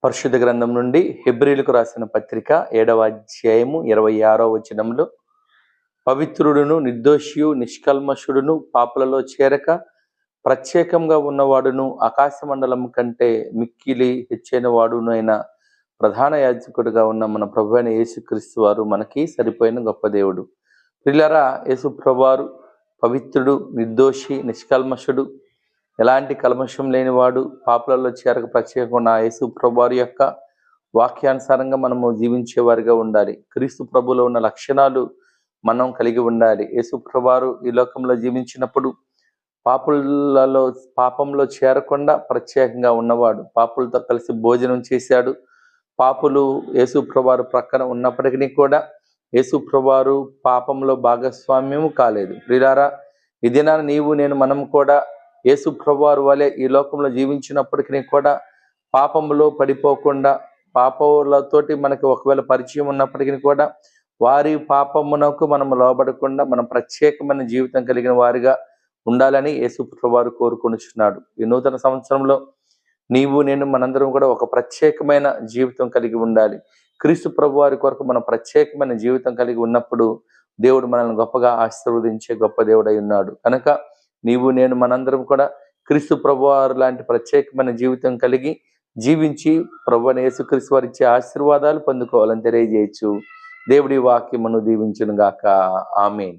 పరిశుద్ధ గ్రంథం నుండి హెబ్రీలకు రాసిన పత్రిక 7వ అధ్యాయము 26వ వచనంలో, పవిత్రుడును నిర్దోషియు నిష్కల్మషుడును పాపులలో చేరక ప్రత్యేకంగా ఉన్నవాడును ఆకాశ మండలం కంటే మిక్కిలి హెచ్చైన వాడునైన ప్రధాన యాజకుడిగా ఉన్న మన ప్రభు అయిన యేసుక్రీస్తు వారు మనకి సరిపోయిన గొప్ప దేవుడు. ప్రియులారా, యేసు ప్రభువారు పవిత్రుడు, నిర్దోషి, నిష్కల్మషుడు, ఎలాంటి కల్మషం లేనివాడు, పాపులలో చేరక ప్రత్యేకంగా ఉన్న యేసు ప్రభువారి యొక్క వాక్యానుసారంగా మనము జీవించేవారిగా ఉండాలి. క్రీస్తు ప్రభులో ఉన్న లక్షణాలు మనం కలిగి ఉండాలి. యేసు ప్రభువారు ఈ లోకంలో జీవించినప్పుడు పాపంలో చేరకుండా ప్రత్యేకంగా ఉన్నవాడు. పాపులతో కలిసి భోజనం చేశాడు. పాపులు యేసు ప్రభువారు ప్రక్కన ఉన్నప్పటికీ కూడా యేసు ప్రభువారు పాపంలో భాగస్వామ్యము కాలేదు. ప్రియులారా, ఈ దినాన నీవు నేను మనం కూడా యేసు ప్రభువారు వలె ఈ లోకంలో జీవించినప్పటికీ కూడా పాపంలో పడిపోకుండా, పాపములతోటి మనకి ఒకవేళ పరిచయం ఉన్నప్పటికీ కూడా వారి పాపమునకు మనం లోబడకుండా మనం ప్రత్యేకమైన జీవితం కలిగిన వారిగా ఉండాలని యేసు ప్రభువారు కోరుకొనుచున్నాడు. ఈ నూతన సంవత్సరంలో నీవు నేను మనందరం కూడా ఒక ప్రత్యేకమైన జీవితం కలిగి ఉండాలి. క్రీస్తు ప్రభువారి కొరకు మనం ప్రత్యేకమైన జీవితం కలిగి ఉన్నప్పుడు దేవుడు మనల్ని గొప్పగా ఆశీర్వదించే గొప్ప దేవుడై ఉన్నాడు. కనుక నీవు నేను మనందరం కూడా క్రీస్తు ప్రభువారు లాంటి ప్రత్యేకమైన జీవితం కలిగి జీవించి ప్రభువైన యేసుక్రీస్తు వారు ఇచ్చే ఆశీర్వాదాలు పొందుకోవాలని తెలియజేయచ్చు. దేవుడి వాక్యమును దీవించును గాక. ఆమేన్.